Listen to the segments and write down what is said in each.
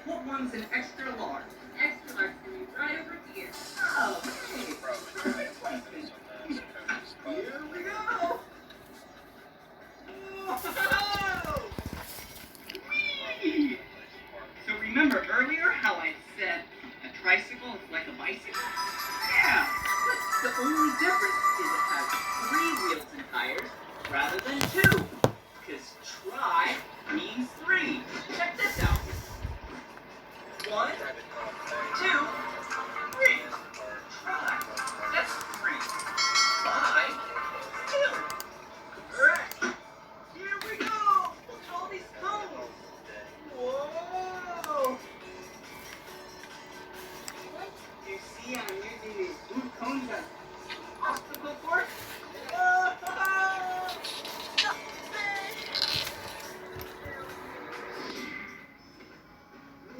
What one's an extra large? Extra large can be right over here. Oh, hey. Here we go. Whoa! Whee! So remember earlier how I said a tricycle is like a bicycle? Yeah, but the only difference is it has 3 wheels and tires rather than 2. Because tri means 3. Check this out. 1, 2, 3. Tri. That's 3. 5, 2. Alright. Here we go. Look at all these cones. Whoa. Do you see I'm using these blue cones as obstacle course?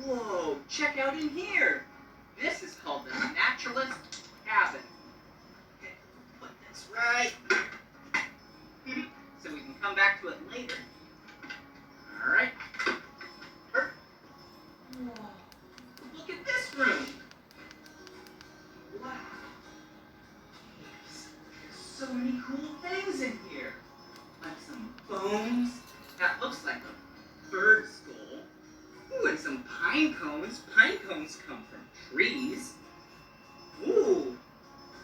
Whoa, check out in here. This is called the naturalist cabin. Okay, put this right. So we can come back to it later. Alright. Whoa, look at this room. Wow. There's so many cool things in here. Like some bones. That looks like a bird skull. Ooh, and some pine cones. Pine cones come from trees. Ooh,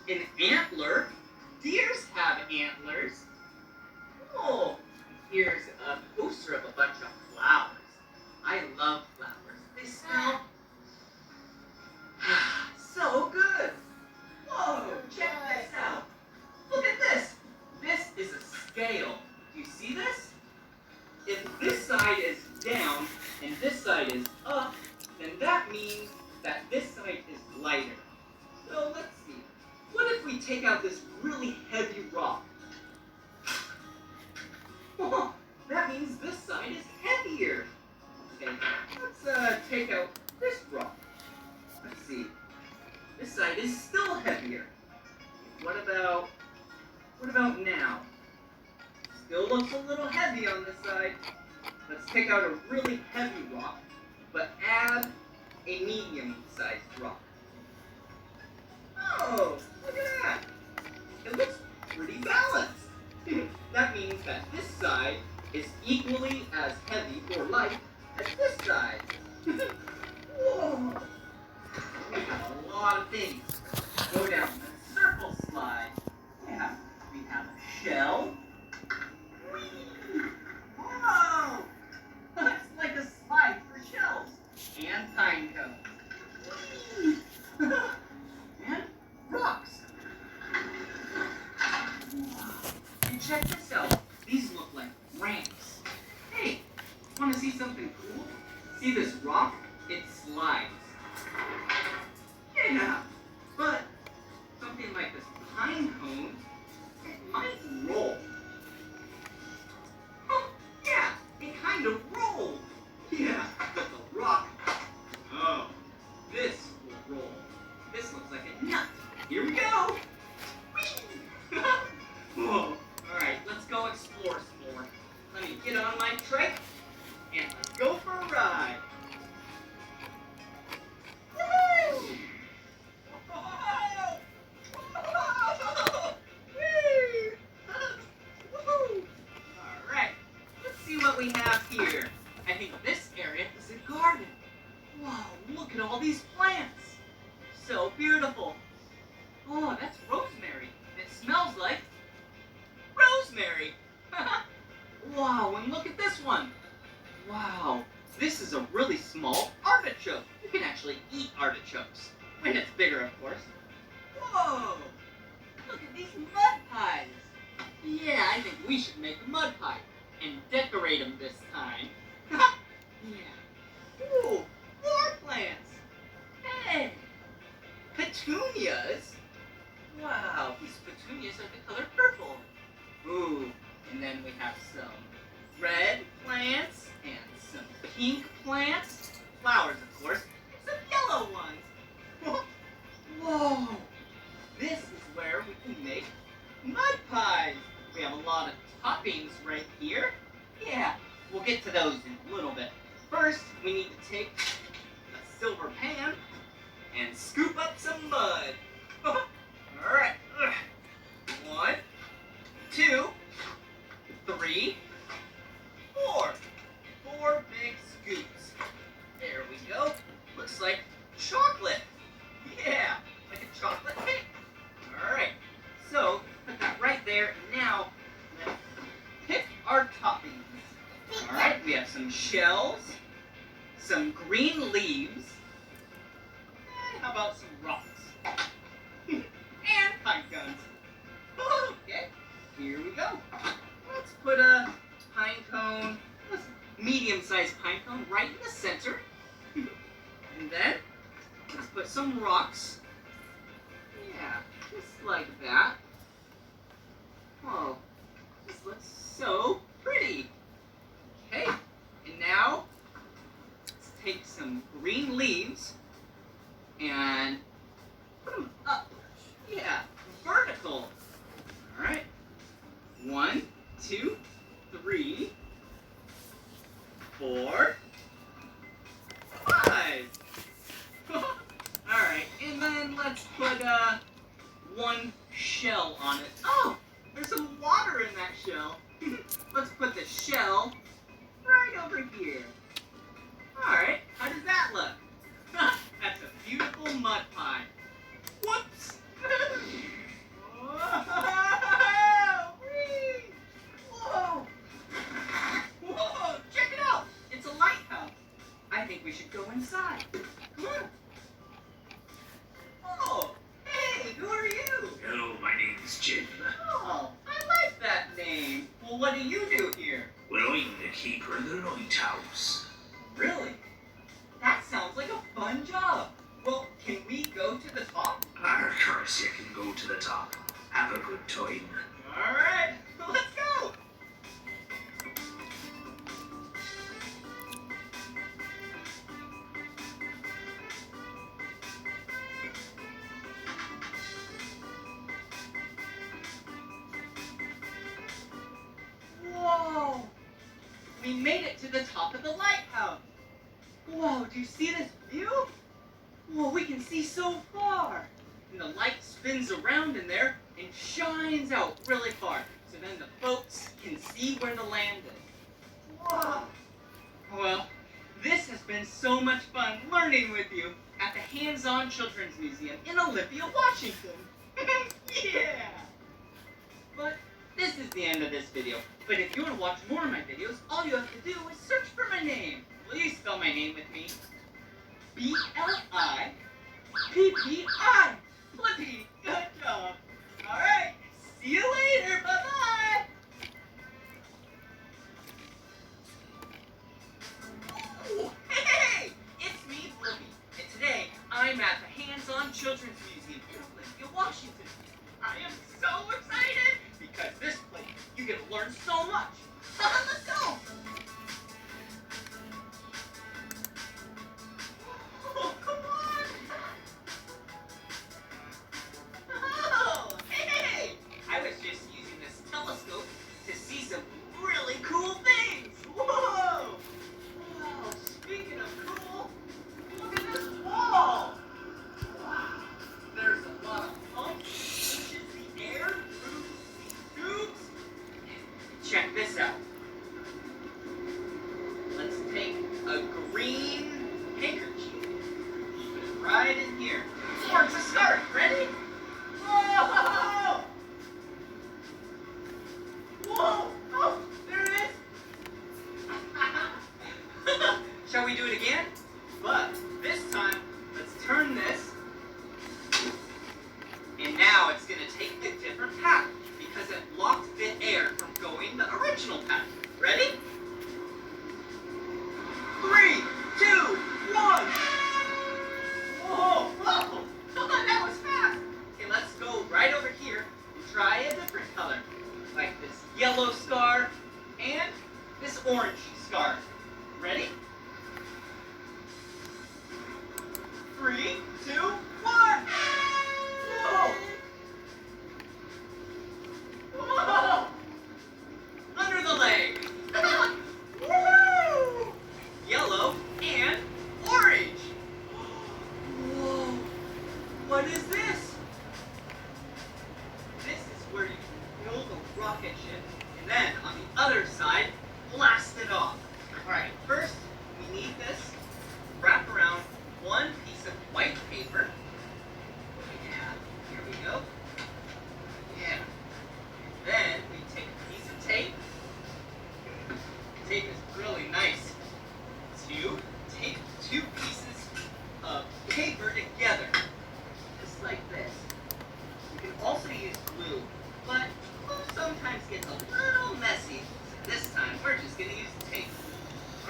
an antler. Deers have antlers. Oh, here's a poster of a bunch of flowers. I love flowers. They smell so good. Whoa, check this out. Look at this. This is a scale. Do you see this? If this side is down and this side is up, then that means that this side is lighter. So let's see. What if we take out this really heavy rock? Oh, that means this side is heavier. Okay, let's take out this rock. Let's see. This side is still heavier. What about now? Still looks a little heavy on this side. Let's take out a really heavy rock, but add a medium-sized rock. Oh, look at that. It looks pretty balanced. That means that this side is equally as heavy or light as this side. Whoa. We have a lot of things. Go down the circle slide. Yeah, we have a shell. Whoa! Looks like a slide for shells and pine cones. And rocks. And check this out. These look like ramps. Hey, want to see something cool? See this rock? It slides. Yeah, but something like this pine cone, it might roll. Oh, yeah, it kind of rolled. Yeah, but the rock, oh, this will roll. This looks like a nut. Here we go. Whee! Whoa. All right, let's go explore some more. Let me get on my trike and let's go for a ride. Woo! Whoa! Whoa! Whee! Woohoo! All right, let's see what we have here. I think this area is a garden. Wow, look at all these plants. So beautiful. Oh, that's rosemary. It smells like rosemary. Wow, and look at this one. Wow, this is a really small artichoke. You can actually eat artichokes. When it's bigger, of course. Whoa, look at these mud pies. Yeah, I think we should make a mud pie and decorate them this time. Yeah. Ooh, more plants. Hey, petunias. Wow, these petunias are the color purple. Ooh, and then we have some red plants and some pink plants. Flowers, of course, and some yellow ones. Whoa, this is where we can make mud pies. We have a lot of toppings right here. Yeah, we'll get to those in a little bit. First, we need to take scoop up some mud. All right. 1, 2, 3, 4. 4 big scoops. There we go. Looks like chocolate. Yeah, like a chocolate cake. All right. So put that right there. Now let's pick our toppings. All right. We have some shells, some green leaves, and how about some rocks? And pine cones. Okay, here we go. Let's put a pine cone, a medium-sized pine cone right in the center. And then let's put some rocks. Yeah, just like that. Whoa, this looks so pretty. Okay, and now let's take some green leaves and put them up. Yeah, vertical. All right. 1, 2, 3, 4, 5. All right, and then let's put one shell on it. Oh, there's some water in that shell. Let's put the shell right over here. All right, how does that look? That's a beautiful mud pie. Whoops! Whoa! Whee! Whoa! Whoa! Check it out! It's a lighthouse. I think we should go inside. Come on. Oh, hey, who are you? Hello, my name's Jim. Oh, I like that name. Well, what do you do here? Well, I'm the keeper of the Lighthouse. Really? That sounds like a fun job. Well, can we go to the top? Of course you can go to the top. Have a good time. All right, let's go. Whoa! We made it to the top of the lighthouse. Whoa, do you see this view? Whoa, we can see so far. And the light spins around in there and shines out really far. So then the folks can see where the land is. Whoa! Well, this has been so much fun learning with you at the Hands-On Children's Museum in Olympia, Washington. Yeah! But this is the end of this video. But if you want to watch more of my videos, all you have to do is search for my name. Will you spell my name with me? Blippi. Blippi. Good job. All right. See you later. Bye-bye. Oh, hey! It's me, Blippi. And today, I'm at the Hands-On Children's Museum in Olympia, Washington. I am so excited because this place, you get to learn so much. Let's go. Oh, come on. Oh, hey. I was just using this telescope to see some really cool things. Whoa. Wow, speaking of cool, look at this wall. Wow. There's a lot of pumps that pushes the air through these tubes. Check this out. Let's take a green handkerchief. Put it right in here. For to start. Ready? Whoa! Whoa! Oh, there it is. Shall we do it again? But this time, let's turn this. And now it's going to take a different path because it blocked the air from going the original path. Ready? 3, 2, 1. Whoa! Whoa! That was fast. Okay, let's go right over here and try a different color. Like this yellow scar and this orange scar. Ready? what is this? This is where you build a rocket ship, and then on the other side, blast it off. Alright, first we need this. Wrap around one piece of white paper. Yeah, here we go. Yeah. And then we take a piece of tape. Tape is really nice to take two pieces of paper together, just like this. You can also use glue, but glue sometimes gets a little messy. So this time we're just going to use tape.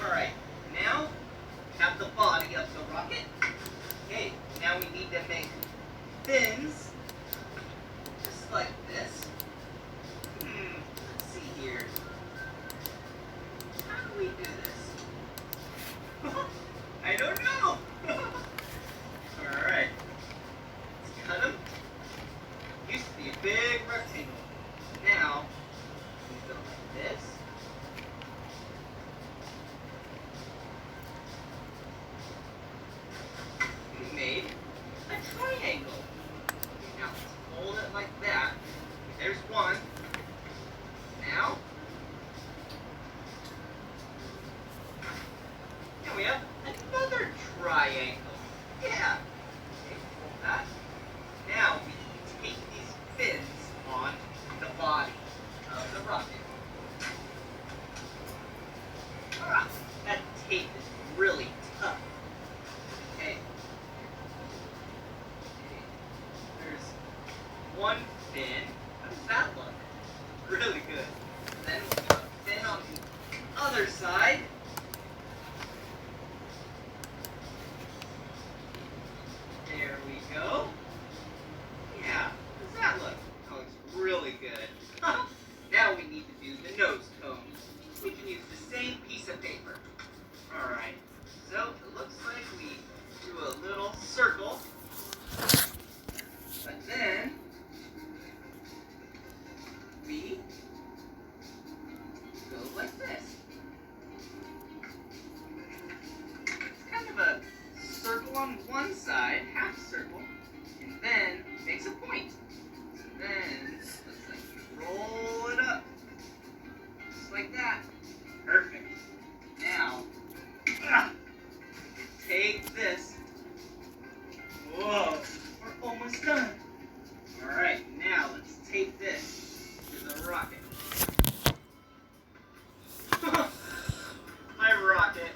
Alright, now we have the body of the rocket. Okay, now we need to make fins, just like this. Let's see here. How do we do this? I don't know. Alright. Let's cut them. Used to be a big rectangle. Now, we go like this. We made a triangle. Now let's fold it like that. There's one. Now we have another triangle. Yeah. Okay, fold that. Now we can take these fins on the body of the rocket. Ah, that tape is really tough. Okay. There's one fin. How does that look? Really good. Then we put a fin on the other side. There we go. Yeah, how does that look? That looks really good. Now we need to do the nose cone. We can use the same piece of paper. Alright, so it looks like we do a little circle. But then we go like this. It's kind of a circle on one side, half circle, and then makes a point. And then looks like you roll it up, just like that. Perfect. Now, take this. Whoa, we're almost done. All right, now let's take this to the rocket. My rocket.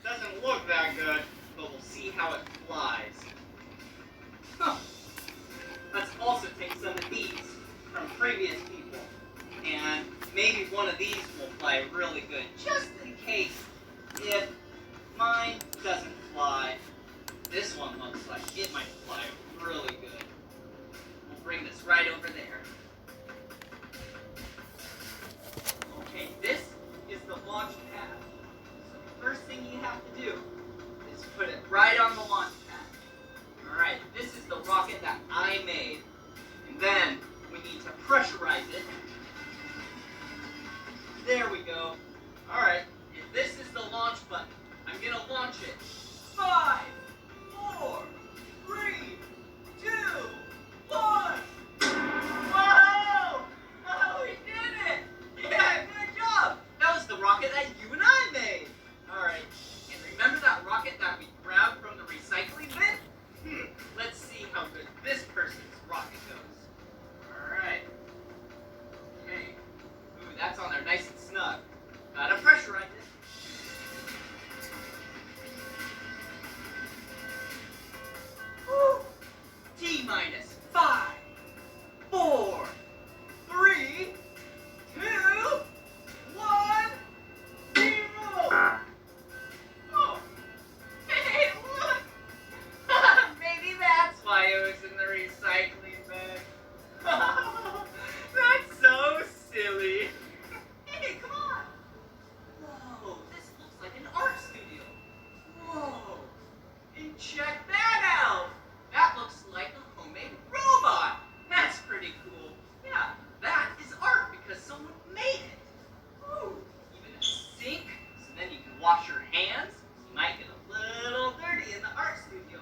Doesn't look that good, but we'll see how it flies. Let's also take some of these from previous people, and maybe one of these will fly really good, just in case if mine doesn't fly. This one looks like it might fly really good. We'll bring this right over there. Okay, this is the launch pad. So the first thing you have to do is put it right on the launch pad. Alright, this is the rocket that I made. And then we need to pressurize it. There we go. Alright, and this is the launch button. I'm going to launch it. 5, 4, 3, 2, 1. Whoa! Oh, we did it! Yeah, good job! That was the rocket that you and I made. Alright, and remember that rocket that we grabbed from the recycling bin? Let's see how good this person's rocket goes. Alright. Okay. Ooh, that's on there nice and snug. Gotta pressurize it. Woo! T-minus 5, 4, 3, 2, 1, 0. Oh. Hey, look! Maybe that's why it was in the recycling bin. That's so silly. Hey, come on. Whoa, this looks like an art studio. Whoa. And check that out. That looks like a homemade robot. That's pretty cool. Yeah, that is art because someone made it. Ooh, even a sink, so then you can wash your hands. You might get a little dirty in the art studio.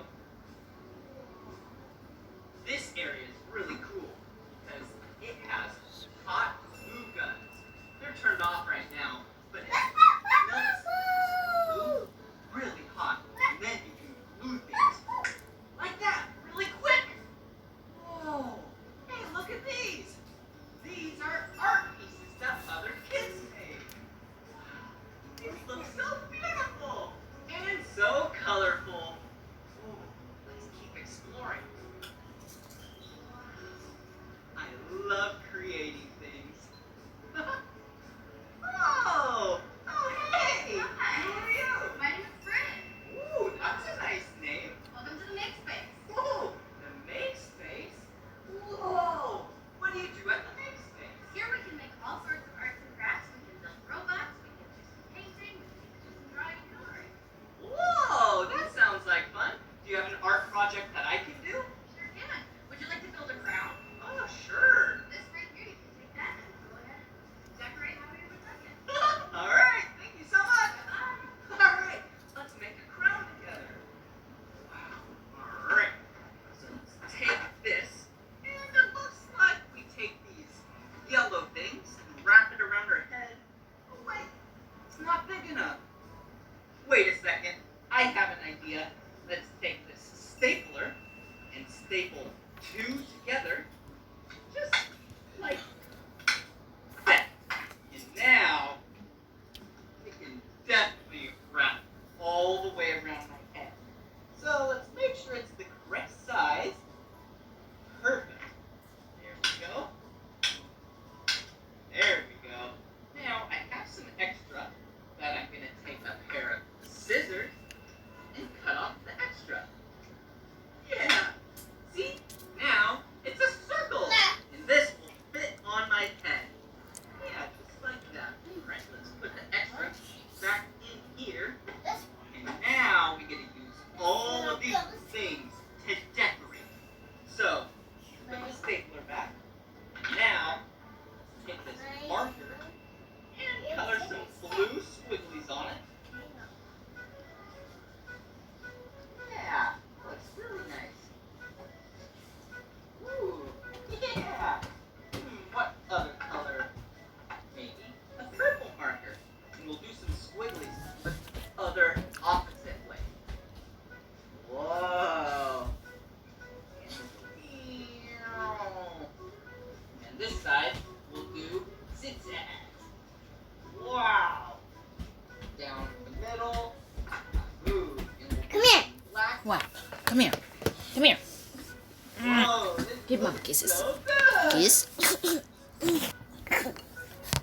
Come here. Come here. Whoa, this Give Mama looks kisses. so good. Kiss.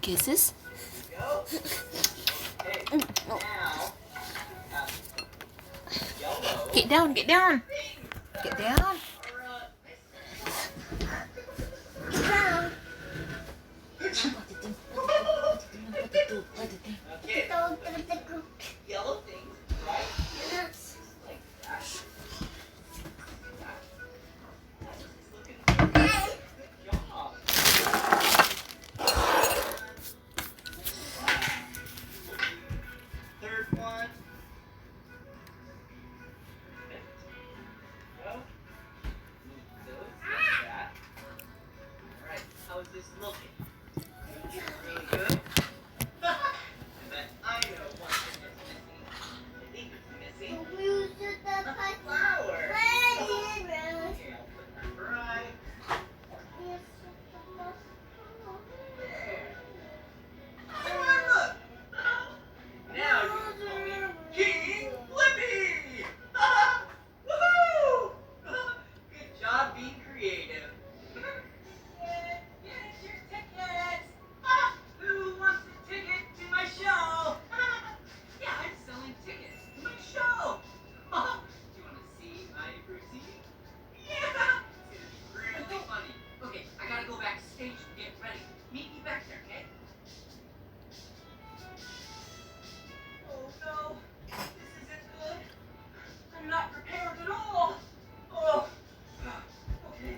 Kisses. Go. Okay, now yellow. Get down. Get down. Get down. Okay, yellow things, right? Like that. Looking good. Good job. Third one. Go. Move those like that. Alright, how is this looking? Really good? But I know one thing that's missing. I think it's missing a flower. Okay, I'll put that right there. Oh, look! Now you can call me King Flippy! Woohoo! Good job being creative. Get your tickets! Who wants a ticket to my show? Yeah, I'm selling tickets to my show. Do you want to see my routine? Yeah! It's gonna be really funny. Okay, I gotta go backstage and get ready. Meet me back there, okay? Oh no, this isn't good. I'm not prepared at all. Oh, okay.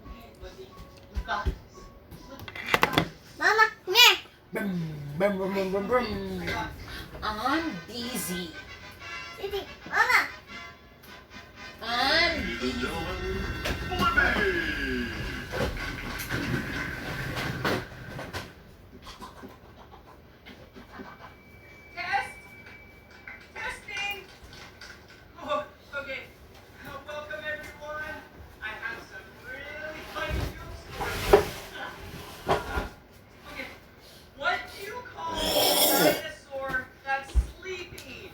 Okay, Flippy, you got this. Flippy, you got this. Mama, come here. Brum, brum, brum, brum, brum, I brum. got I'm busy. Sitting. Mama. I'm Ladies and busy. gentlemen, Flippy! Test! Testing! Oh, okay. Welcome everyone. I have some really funny jokes for you. Okay. What do you call a dinosaur that's sleeping?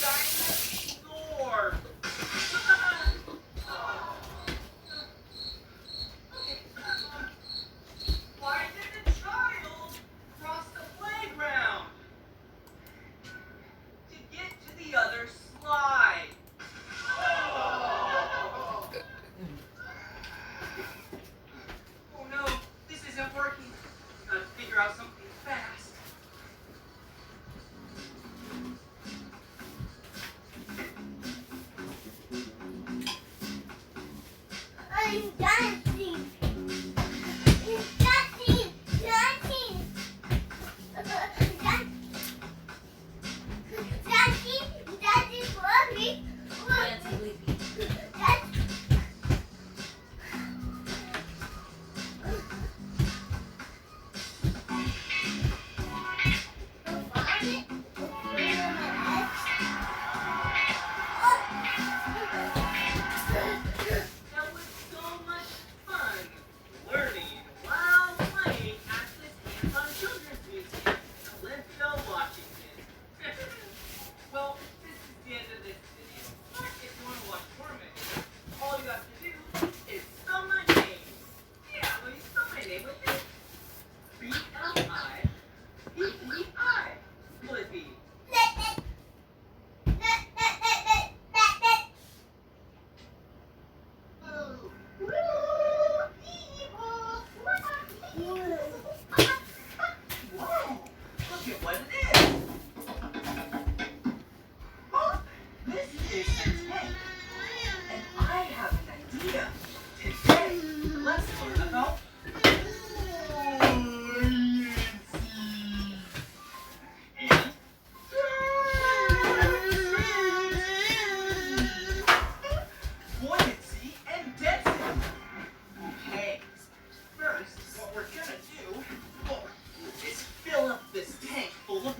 Dinosaur. Okay. Why did the child cross the playground? To get to the other slide. Oh no, this isn't working. Gotta figure out something fast. I'm dancing. It's dancing. Dancing. Dancing. Dancing for me. Nancy Leafy. That was so much fun learning while playing at this hands-on children's museum in Olympia, Washington. Well, this is the end of this video. If you want to watch more videos, all you have to do is spell my name. Yeah, will you spell my name with me? B-L-I P-E-I. Flippy. Whoa! Look at what it is! Oh, this is a tank! And I have an idea! Today, let's learn about buoyancy! And buoyancy and density! Okay, first, what we're gonna do is fill up this tank full of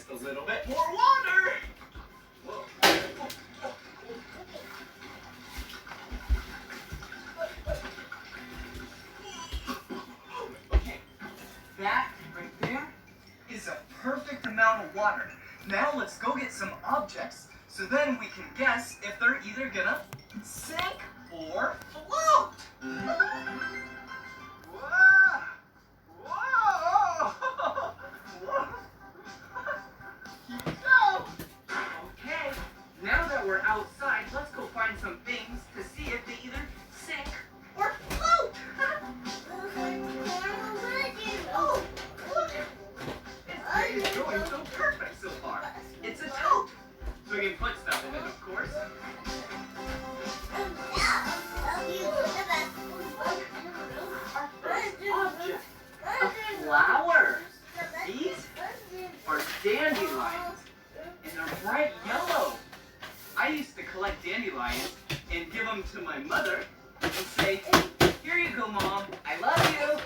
Just a little bit more water. Whoa. Okay, that right there is a perfect amount of water. Now let's go get some objects so then we can guess if they're either gonna sink or float. Whoa! Whoa! Whoa! Keep it going. Okay, now that we're outside, let's go find some things to see if they either sink or float. Oh, look! This day is going so perfect so far. It's a tote. So we can put stuff in it, of course. Our first object, a flower. These are dandelions, and they're bright yellow. I used to collect dandelions and give them to my mother and say, "Here you go, Mom. I love you."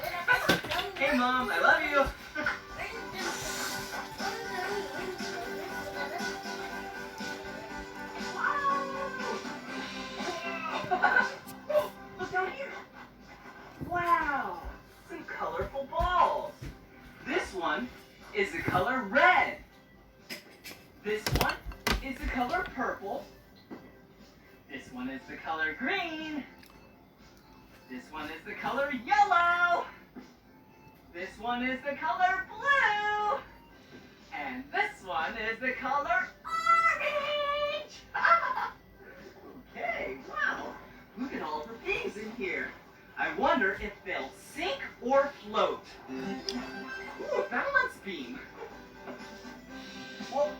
Hey, Mom, I love you. Oh, look down here. Wow, some colorful balls. This one is the color red. This one is the color purple. This one is the color green. This one is the color yellow. This one is the color blue. And this one is the color orange. Okay, wow. Look at all the things in here. I wonder if they'll sink or float. Ooh, a balance beam. Well,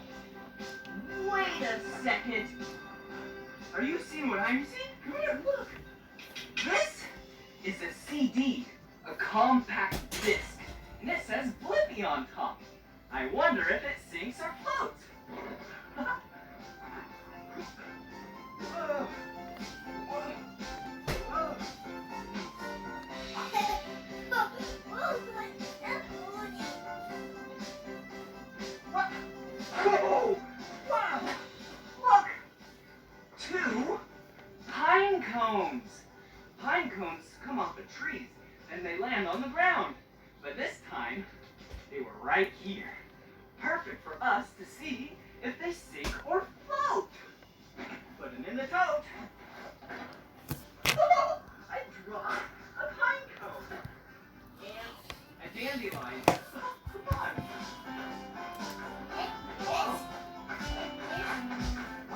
wait a second. Are you seeing what I'm seeing? Come here, look. This is a CD, a compact disc, and it says Blippi on top. I wonder if it sinks or floats. Whoa. Whoa. Whoa. What? Whoa! Wow! Look! 2 pine cones. Pine cones come off of trees and they land on the ground. But this time, they were right here. Perfect for us to see if they sink or float. Put them in the tote. Oh, I dropped a pine cone. And a dandelion. Oh, come on.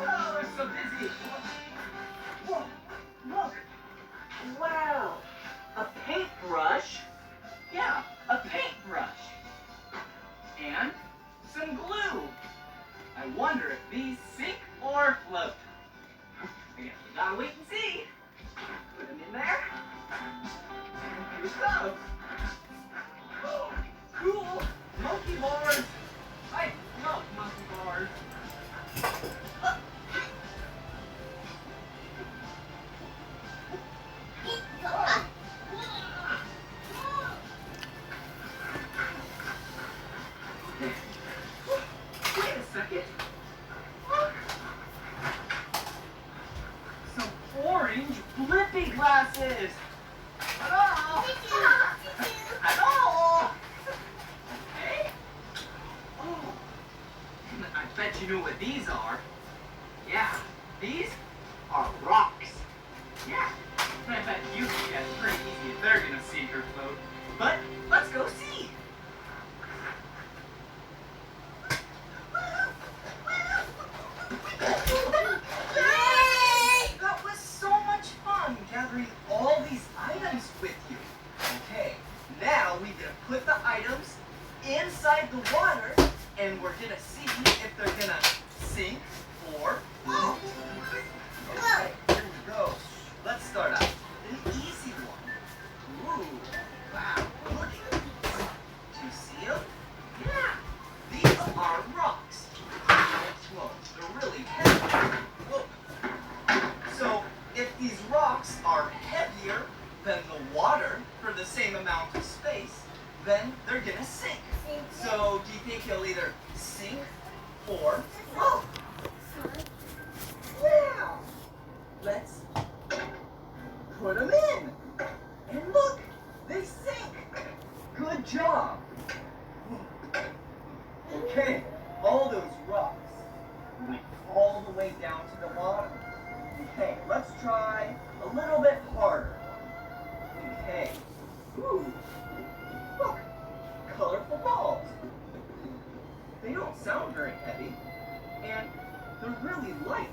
Oh, I'm so busy. Whoa, look. Wow. A paintbrush. Yeah, a paintbrush. And some glue. I wonder if these sink or float. I guess we gotta wait and see. Put them in there. Here we go. Oh, cool. Monkey bars. I love monkey bars. Wait a second. Look. Some orange Blippi glasses. Hello. Hello. Okay. Oh. I bet you know what these are. Yeah, these are rocks. Yeah. I bet you can guess pretty easy if they're gonna sink or float. But let's go see. Yay! That was so much fun gathering all these items with you. Okay, now we gonna put the items inside the water and we're gonna see if they're gonna sink or float. Okay, here we go. Let's start out with an easy one. Ooh, wow, look at or float. Yeah. Let's put them in. And look, they sink. Good job. Okay, all those rocks went all the way down to the bottom. Okay, let's try a little bit harder. Okay. Ooh. Look, colorful balls. They don't sound very heavy, and they're really light,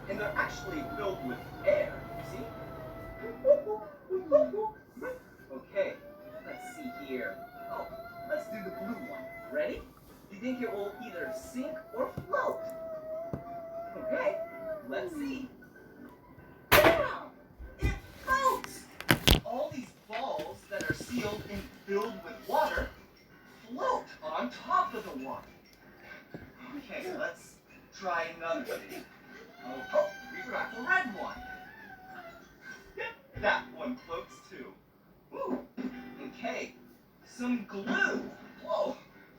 and they're actually filled with air. See? Okay, let's see here. Oh, let's do the blue one. Ready? Do you think it will either sink or float? Okay, let's see. Yeah! It floats! All these balls that are sealed and filled with water float on top of the water. Okay, let's try another thing. Oh, we forgot the red one. Yep, that one floats too. Ooh, okay, some glue. Whoa,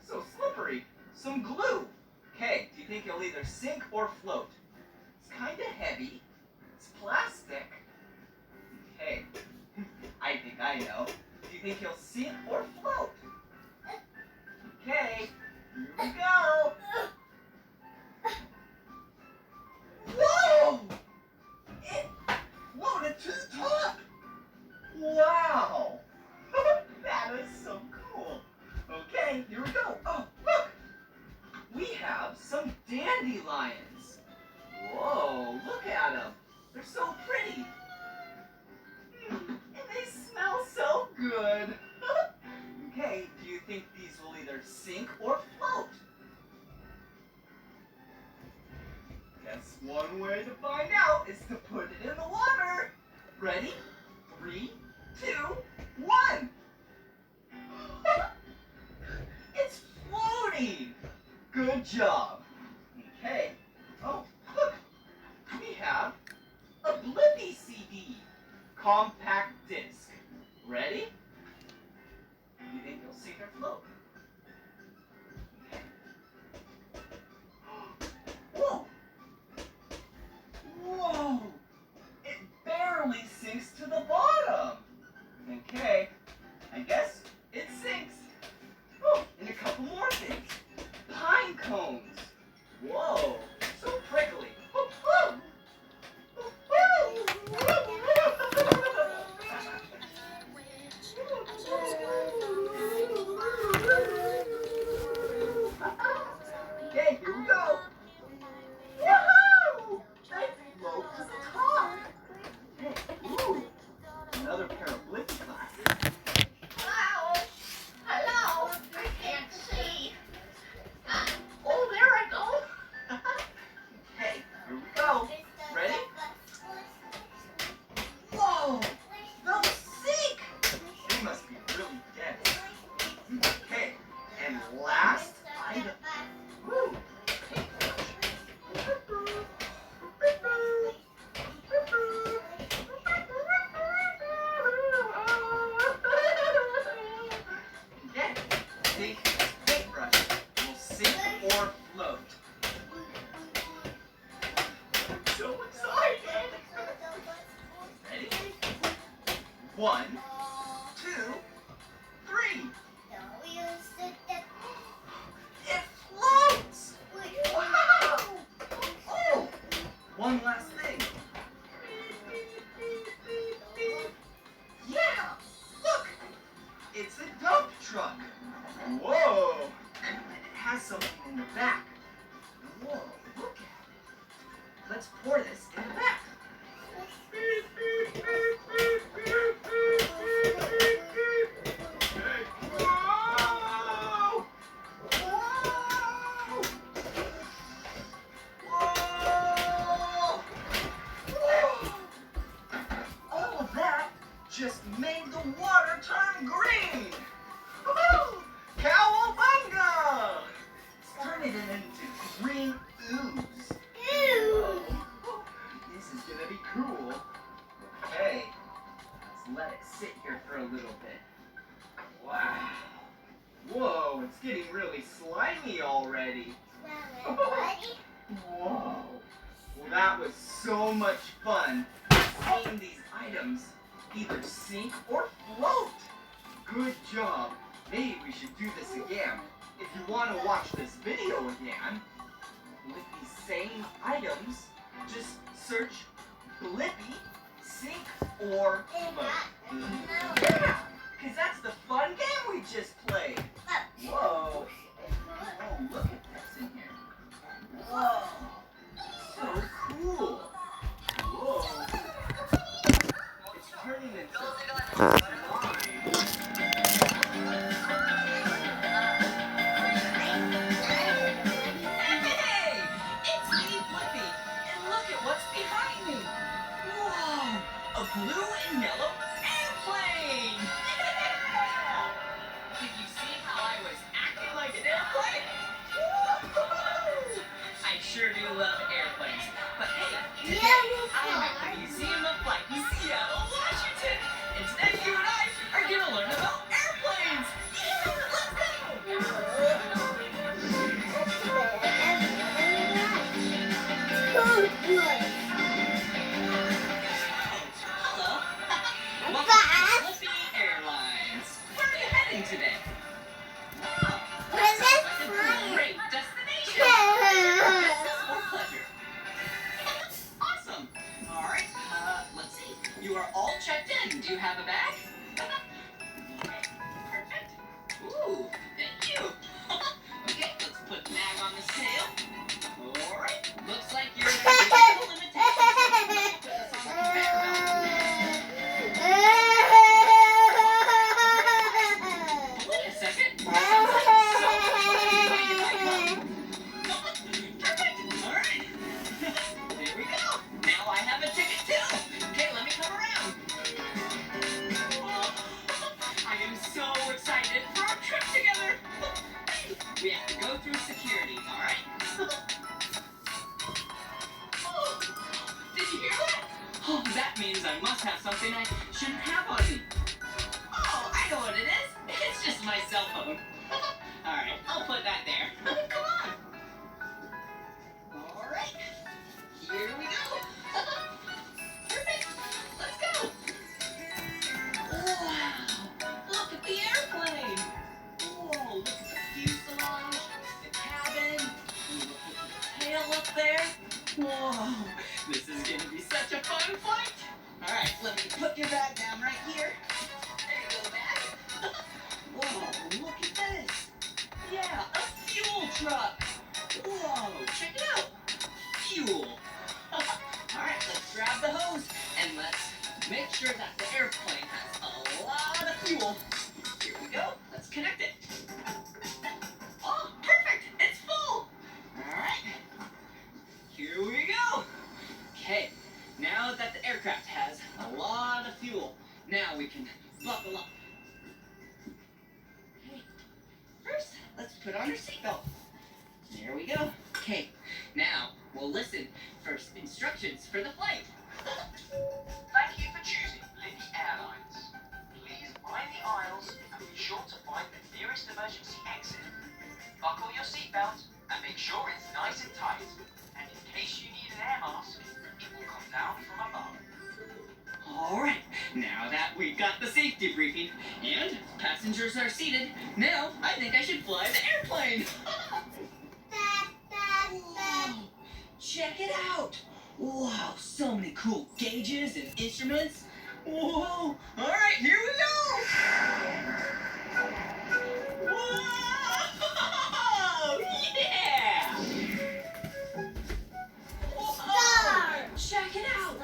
so slippery. Some glue. Okay, do you think it'll either sink or float? It's kind of heavy. It's plastic. Okay, I think I know. Do you think he'll sink or float? Okay, here we go. Whoa! It floated to the top. Wow! That is so cool. Okay, here we go. Oh, look! We have some dandelions. Whoa, look at them. They're so pretty. And they smell so good. Okay, do you think these will either sink or float? Guess one way to find out is to put it in the water. Ready? 3, 2, 1. It's floating. Good job. Okay. Oh, look. We have a Blippi CD. Compact disc. Ready? Do you think you'll sink or float? Whoa! Whoa! It barely sinks to the bottom. Okay, I guess it sinks. Oh, and a couple more things. Pine cones. Whoa, so prickly. Okay, here we go. Woohoo! They float to the top. Hey, ooh, another pair of Blippi glasses. Hello? Hello? I can't see. Oh, there I go. Okay, here we go. Ready? Whoa! They'll sink! They must be really dense. Okay, and last item. Woo! Okay, think paintbrush will sink or float. So excited! Ready? 1, 2, 3. It floats! Wow! Oh! One last thing. Yeah! Look! It's a dump truck. Whoa! And it has something in the back. Whoa, look at it. Let's pour this in the back. That was so much fun seeing these items either sink or float. Good job. Maybe we should do this again. If you want to watch this video again, with these same items, just search Blippi, sink, or float. Yeah, because that's the fun game we just played. Whoa. Oh, look at this in here. Whoa. So cool. Whoa. It's turning into slime. Hey! It's me, Blippi. And look at what's behind me. Whoa! A blue and yellow airplane! Yeah! Did you see how I was acting like an airplane? Woo-hoo! I sure do love airplanes. But hey, today I'm at the Museum of Flight in Seattle, Washington. And today you and I are going to learn about airplanes. Yeah, let's go! Hello. Welcome to Blippi Airlines. Where are you heading today? Oh, that sounds like a great destination. Or pleasure. Awesome. All right. Let's see. You are all checked in. Do you have a bag? Okay. Perfect. Ooh, thank you. Okay, let's put the bag on the scale. All right. Looks like you're at the limitations. Let me put this on the conveyor belt. Wait a second. Perfect. All right. There we go. Now I have a ticket too. Okay, let me come around. Oh, I am so excited for our trip together. We have to go through security, all right? Oh, did you hear that? Oh, that means I must have something I shouldn't have on me. Oh, I know what it is. It's just my cell phone. All right, I'll put that there. Come on. All right, here we go. Perfect. Let's go. Wow, look at the airplane. Whoa, look at the fuselage, the cabin. Look at the tail up there. Whoa, this is going to be such a fun flight. All right, let me put your bag down right here. There you go, bag. Whoa, look at this. Yeah, a fuel truck. Whoa, check it out. Fuel. All right, let's grab the hose and let's make sure that the airplane has a lot of fuel. Here we go. Let's connect it. Oh, perfect. It's full. All right. Here we go. Okay, now that the aircraft has a lot of fuel, now we can buckle up. Okay, first, let's put on our seatbelt. There we go. Okay, now we'll listen for instructions for the flight. Thank you for choosing Blippi Airlines. Please mind the aisles and be sure to find the nearest emergency exit. Buckle your seatbelt and make sure it's nice and tight. And in case you need an air mask, it will come down from above. All right, now that we've got the safety briefing and passengers are seated, now I think I should fly the airplane. Whoa, check it out. Wow, so many cool gauges and instruments. Whoa, all right, here we go. Whoa, yeah. Whoa, check it out.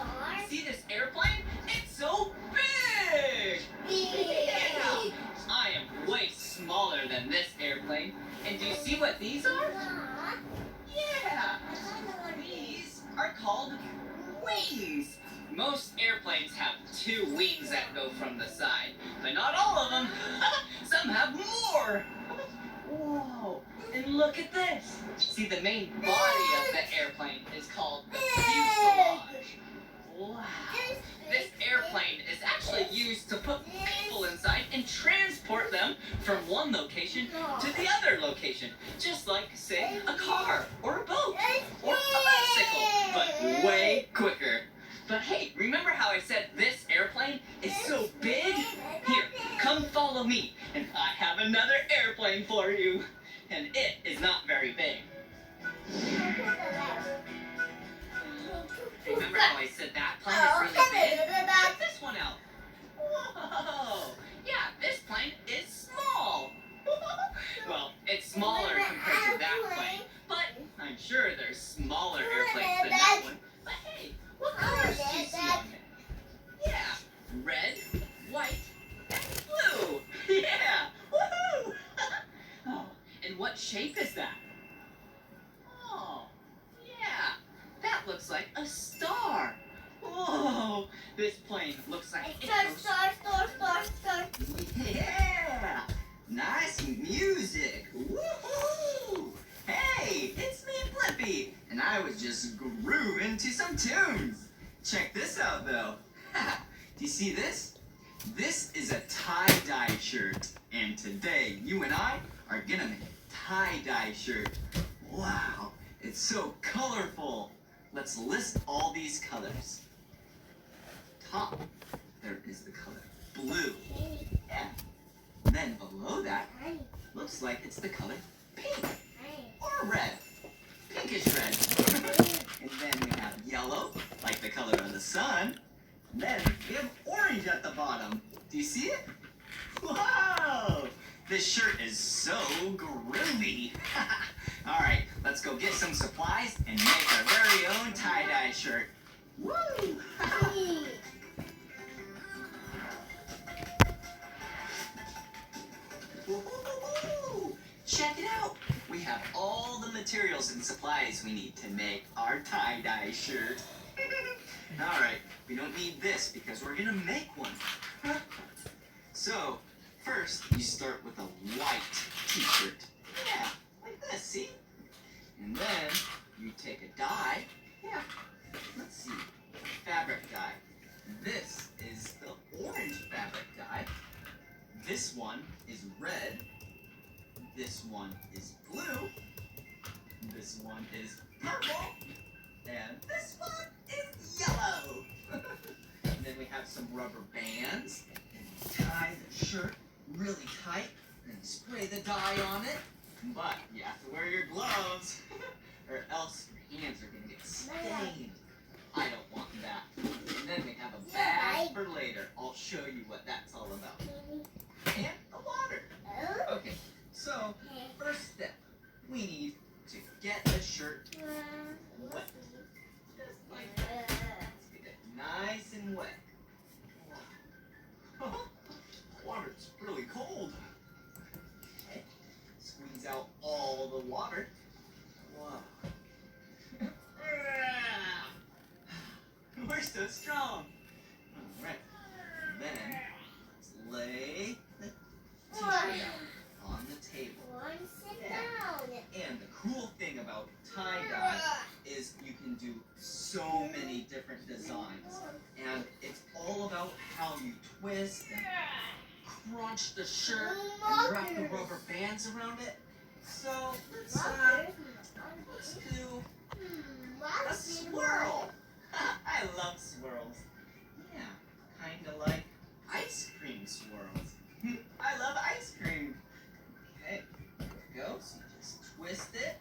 See this airplane? It's so big. Yeah. I am way smaller than this airplane. And do you see what these are? Yeah. These are called wings. Most airplanes have 2 wings that go from the side, but not all of them. Some have more. Whoa, and look at this. See, the main body of the airplane is called the fuselage. Wow. This airplane is actually used to put people inside and transport them from one location to the other location. Just like, say, a car or a boat or a bicycle, but way I said that plane is really big. Check this one out. Whoa! Yeah, this plane is small. Well, it's smaller compared to that plane, but I'm sure there's smaller airplanes than that one. But hey, what colors do you see on it? Yeah, red, white, and blue. Yeah, woohoo! Oh, and what shape is that? Oh, yeah, that looks like a star. Whoa, this plane looks like it goes... Yeah, nice music. Woohoo! Hey, it's me, Blippi, and I was just grooving to some tunes. Check this out, though. Do you see this? This is a tie-dye shirt, and today you and I are gonna make a tie-dye shirt. Wow, it's so colorful. Let's list all these colors. Top, there is the color blue. Yeah. Then below that, looks like it's the color pink or red. Pinkish red. And then we have yellow, like the color of the sun. Then we have orange at the bottom. Do you see it? Whoa! This shirt is so groovy. All right, let's go get some supplies and make our very own tie-dye shirt. Woo! Woo-hoo-hoo-hoo! Check it out. We have all the materials and supplies we need to make our tie-dye shirt. All right, we don't need this because we're gonna make one. So, first you start with a white t-shirt. Yeah, like this, see? And then you take a dye. Yeah, let's see, fabric dye. This is the orange fabric dye. This one is red. This one is blue. This one is purple. And this one is yellow. And then we have some rubber bands. And tie the shirt really tight and spray the dye on it. But you have to wear your gloves or else your hands are gonna get stained. I don't want that. And then we have a bag for later. I'll show you what that's all about. And the water. Okay, so first step, we need to get the shirt wet. Just like that. Let's get it nice and wet. Water's really cold. Okay, squeeze out all the water. Wow. We're so strong. All right, then let's lay the t-shirt out on the table. And the cool thing about tie-dye is you can do so many different designs. And it's all about how you twist and crunch the shirt and wrap the rubber bands around it. So let's do a swirl. I love swirls. Yeah, kind of like ice cream swirls. I love ice cream. Okay, there we go. So you just twist it,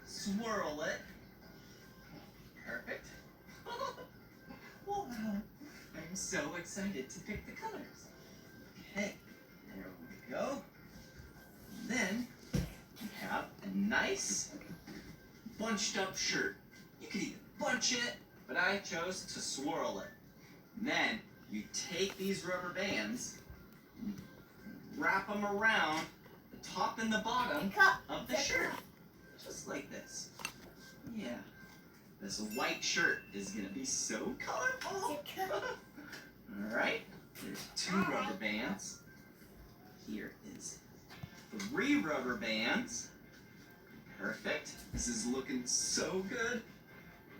swirl it. Perfect. Wow, I'm so excited to pick the colors. Okay, there we go. And then we have a nice bunched up shirt. You could either bunch it, but I chose to swirl it. And then you take these rubber bands, and wrap them around the top and the bottom of the shirt. Just like this. Yeah. This white shirt is gonna be so colorful. Alright, there's 2 rubber bands. Here is 3 rubber bands. Perfect. This is looking so good.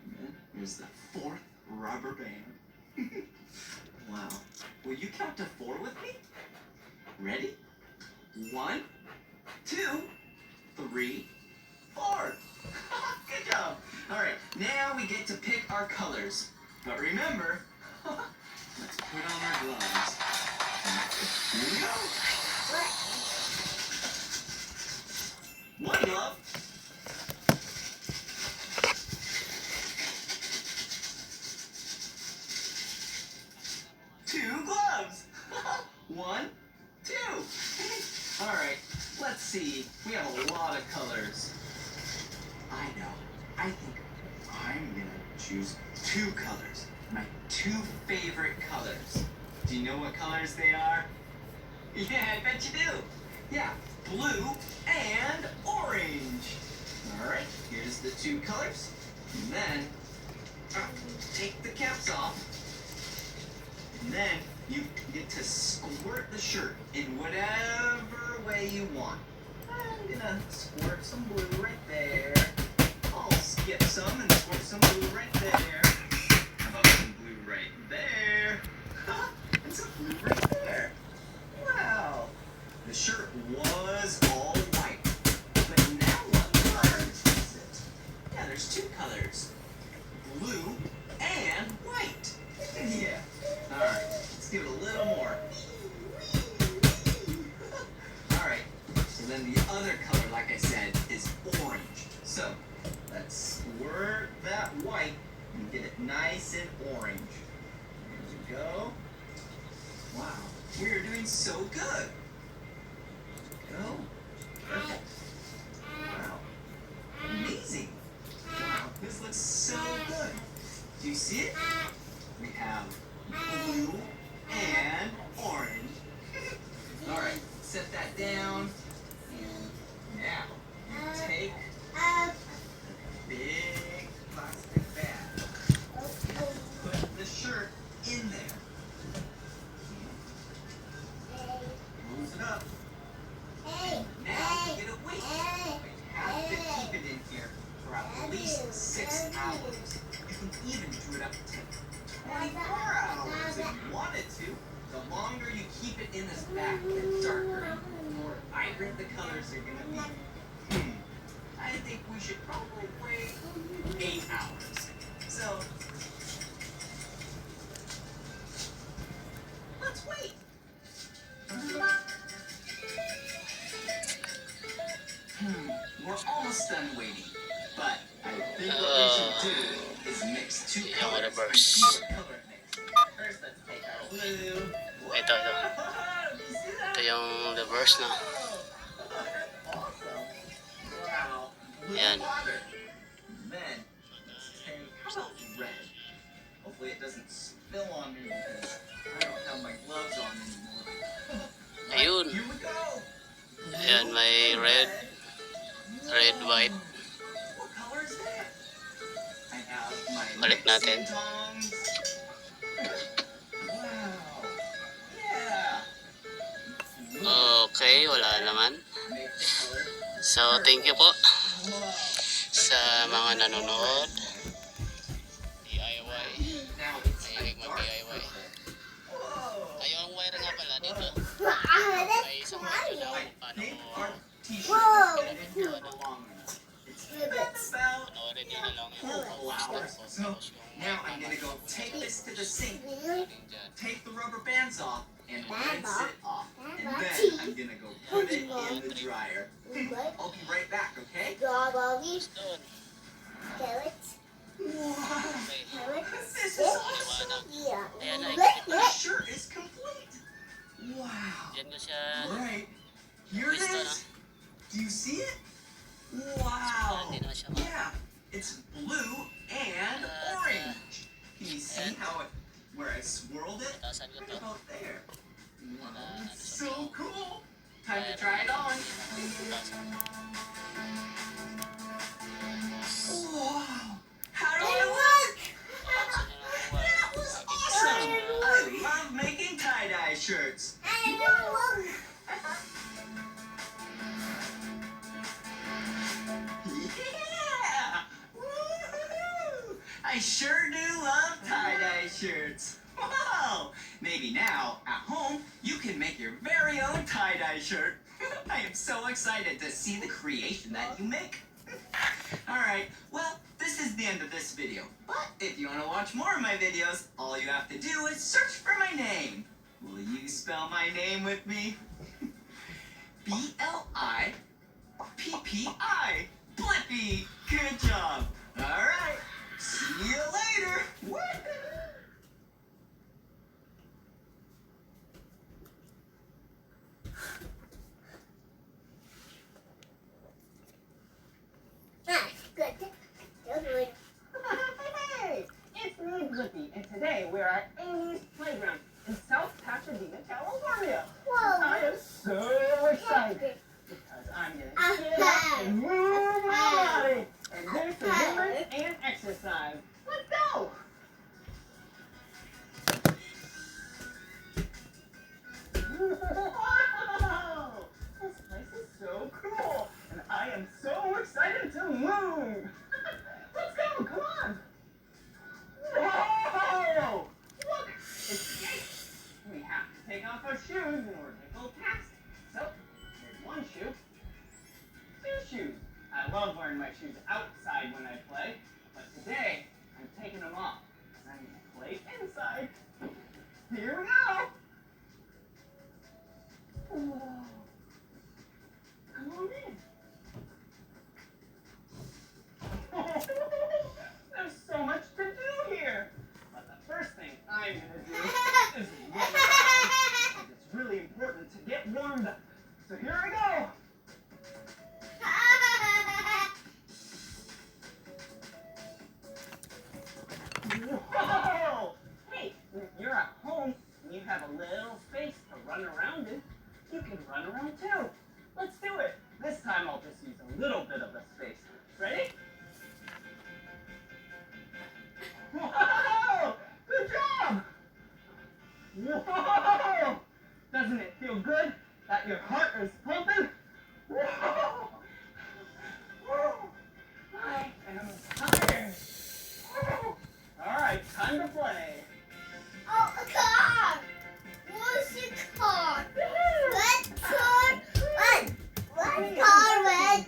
And then there's the 4th rubber band. Wow. Will you count to 4 with me? Ready? 1, 2, 3, 4. Good job. All right, now we get to pick our colors. But remember, let's put on our gloves. Here we go. One glove. choose two colors. My two favorite colors. Do you know what colors they are? Yeah, I bet you do. Yeah, blue and orange. All right, here's the two colors. And then, take the caps off. And then you get to squirt the shirt in whatever way you want. I'm gonna squirt some blue right there. I'll skip some and squirt some blue right there. How about some blue right there? And some blue right there. Wow. The shirt was all white. But now what colors is it? Yeah, there's two colors. Blue and white. Yeah. Alright, let's do it a little more. Alright, so then the other color, like I said, is orange. So, let's squirt that white and get it nice and orange. There we go. Wow, we are doing so good. Go. Perfect. Wow. Amazing. Wow, this looks so good. Do you see it? We have blue and orange. All right, set that down. And now, you take a big plastic bag. Put the shirt in there. Close it up. Now, get a weight. You have to keep it in here for at least 6 hours. You can even do it up to 24 hours if you wanted to. The longer you keep it in this bag, the darker and more vibrant the colors are going to be. I think we should probably wait 8 hours. So, let's wait. We're almost done waiting, but I think what we should do is mix two colors. reverse. See what color it makes. First, let's take our blue. Ito. Whoa, you see that? Ito yung reverse na. Awesome. Wow. Blue Yan. water. Then, let's take, how about red? Hopefully it doesn't spill on me because I don't have my gloves on anymore. Ayun. Here we go. Ayan, may red, white. What color is that? I have my Balik natin. mixing tongs. Wow. Yeah. Okay, wala naman. Make the color. So, thank you po Wow. sa mga nanonood. DIY. Now it's Mahilig a dark mag-DIY. purple. Whoa. Ay, yung wire nga pala dito. Ay, isang wire daw. I Paano think mo our t-shirt Whoa. is gonna go along with it. It's about panoorin nyo na lang yung purple hours. So tapos yung now I'm gonna go take this to the sink, dyan. take the rubber bands off, and Bands rinse off? it off. And Bands then off. I'm gonna go put it in the dryer. I'll be right back, okay? Strawberries, Doon. carrots, Wow. Okay. carrots, This is awesome. yeah. Ayan na, The shirt is complete. Wow. Diyan ko siya. Right. Here it Twist na. is. Do you see it? Parang Wow. hindi naman siya ma. Yeah, it's blue and orange. Can you see how it, where I swirled it? Taasan ko Right to. about there. Wow, it's so cool. Time to try it on. Wow. How do I look? That was awesome. I love making tie-dye shirts. Yeah! Woo-hoo-hoo! I sure do love tie-dye shirts. Wow! Maybe now, at home, you can make your very own tie-dye shirt. I am so excited to see the creation that you make. Alright, well, this is the end of this video. But if you want to watch more of my videos, all you have to do is search for my name. Will you spell my name with me? B-L-I-P-P-I. Blippi! Good job! Alright, see you later! Woo-hoo! Ah, good. Good. Hey! and exercise. Let's go! Wow! This place is so cool, and I am so excited to move. Let's go, come on. Whoa! Look, it's safe. We have to take off our shoes in order to go past it. So, here's one shoe, two shoes. I love wearing my shoes outside when I play, but today I'm taking them off. I'm going to play inside. Here we go. Whoa. Come on in. There's so much to do here. But the first thing I'm going to do is run around. Because it's really important to get warmed up. So here I go. Whoa! Hey, when you're at home and you have a little space to run around in, you can run around too. Let's do it. This time I'll just use a little bit of the space. Ready? Whoa! Good job! Whoa! Doesn't it feel good that your heart is pumping? Whoa! Whoa! I am tired. Whoa! All right, time to play. Oh, a car! What's a car? Red car? Red car, red.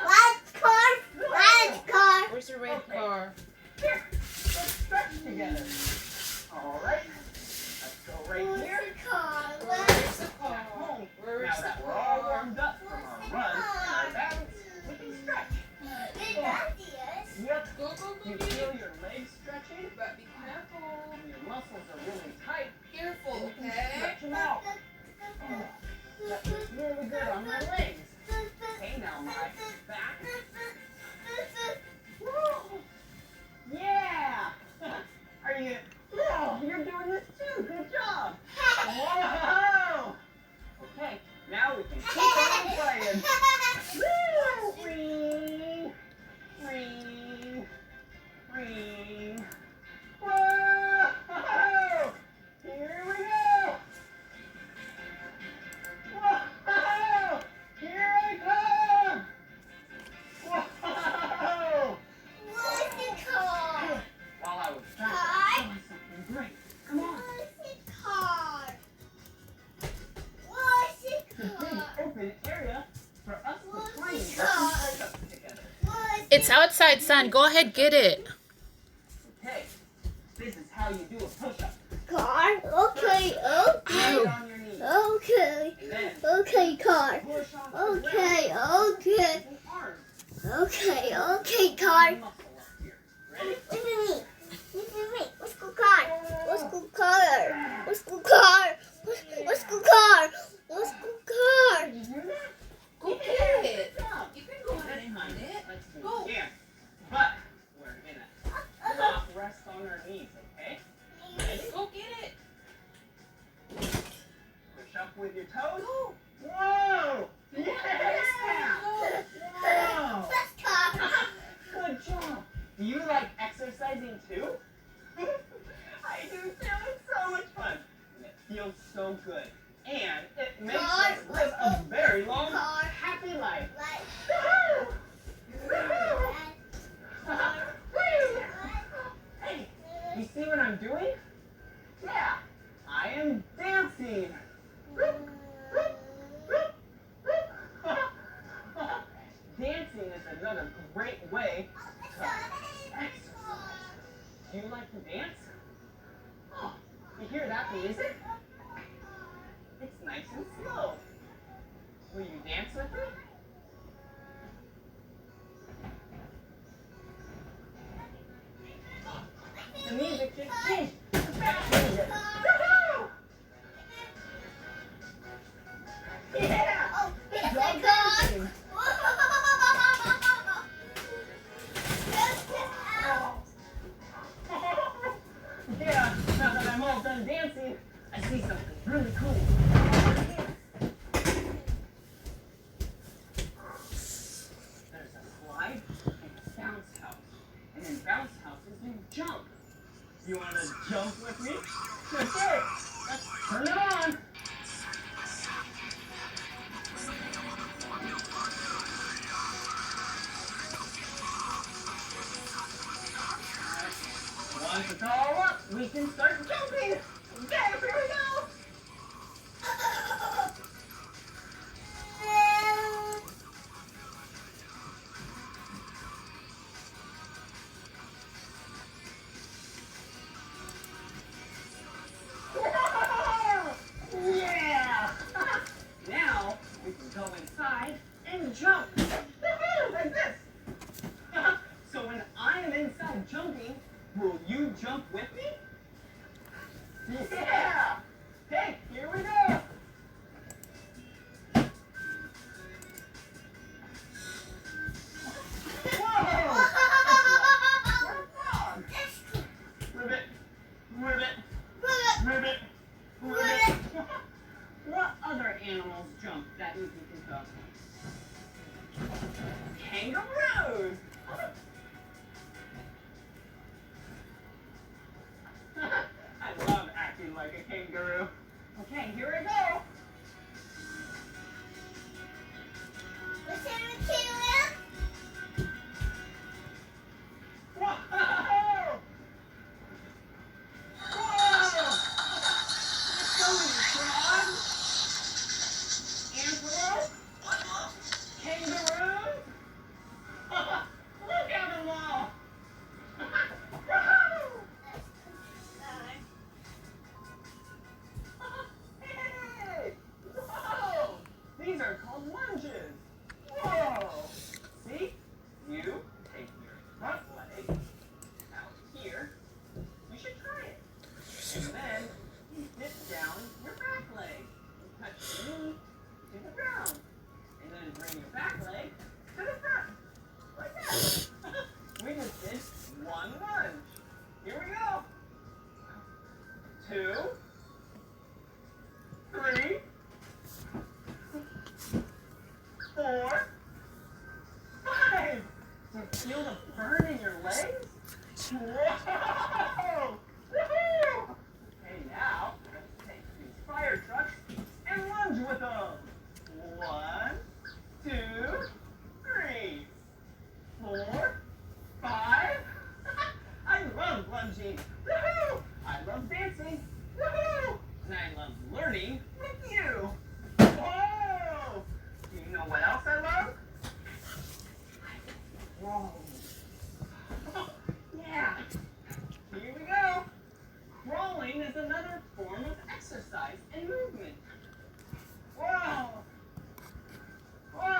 Red car, red car. Where's the red Okay. car? Here, let's stretch together. All right, let's go right What's here. a car? Where's the At car? home. Where's Now the that we're all car? warmed up from our run and our balance, we can stretch. Yep. Go, go, You go, feel get your legs stretching? But be careful. Your muscles are really tight. Careful, You can okay? stretch them out. Oh, that feels really good on my legs. Okay, now my back. Woo! Yeah! Are you? Oh, you're doing this too. Good job. Whoa! Okay, now we can keep on playing. Woo! Ring, ring, ring. Whoa! Here we go. Whoa! Here I come. Whoa! What's a car? While I was trying Hi. to do something great. Come on. What's a car? What's a The big car? open area for us to What's play a and car? get together. What's It's outside, son. Go ahead, get it. Okay, this is how you do a push-up. car? Okay, okay, Lay on your knees. okay, And then okay, car. push off the Okay, ground okay, with your arms. okay, okay, car. Muscle up here. Ready? Look at me. Look at me. Let's go car. Let's go car. Let's go car. Let's go car. Let's go car. Did you do that? Go Yeah, get it. good job. You can go ahead and This find time, it. let's do Go. it again. But we're gonna not rest on our knees, okay? Ready? Go get it. Push up with your toes. Go. Whoa! Yeah! Wow! Let's car. Good job. Do you like exercising too? I do too. It's so much fun. And it feels so good. And it makes God, us live a very long, God. happy life. Like, Woohoo! Woohoo! Woo! Hey, you see what I'm doing? Yeah, I am dancing. Dancing is another great way to exercise. Do you like to dance? Oh, you hear that music? It's nice and slow. Will you dance with me? The music just changed. Back music. Woohoo! Yeah! oh, Good yes, job I got. dancing. Yeah, now that I'm all done dancing, I see something really cool. There's a slide and a bounce house. And You want to jump with me? Okay, let's turn it on. Once it's all up, we can start jumping. Okay, here we go. Yeah! Now we can go inside and jump. Like this. So when I am inside jumping, will you jump with me? Yeah! Hey, here we go. Whoa! Ribbit, ribbit, ribbit, ribbit. What other animals jump that you can think of? Kangaroos. I love acting like a kangaroo. Okay, here we go. Whoa! Whoa! Let's go, you frog. Antelope. Kangaroos. Look at them all. Woohoo! Hey! Whoa! These are called lunges. Whoa! See? You take your front leg out here. You should try it. And then you dip down your back leg. Touch your knee to the ground. And then bring your back leg to the front. Like that. We just did one lunge. Here we go. 2, 3, 4, 5. Do you feel the burn in your legs? Whoa! Woohoo! Okay, now let's take these fire trucks and lunge with them. 1, 2, 3, 4, 5. I love lunging. Woohoo! I love dancing. Woohoo! And I love learning with you. Whoa! Do you know what else I love? Whoa. Yeah. Here we go. Crawling is another form of exercise and movement. Whoa. Whoa.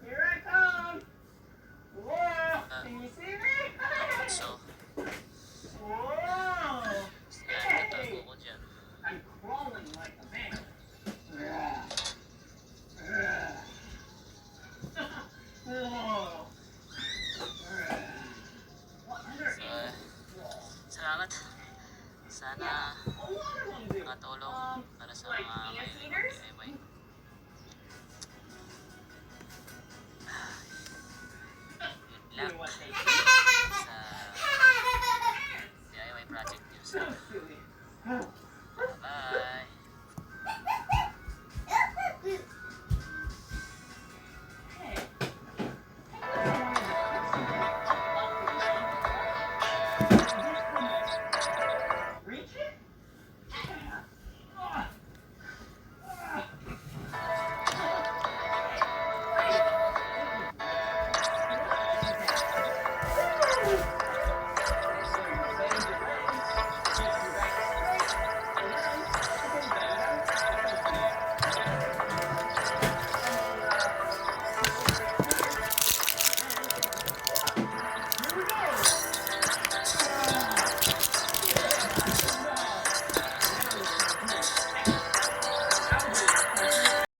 Here I come. Whoa. Can you see me? So, Whoa. Hey. 我剪。 I'm crawling like a man. Whoa. What other animals crawl? Salamat. Sana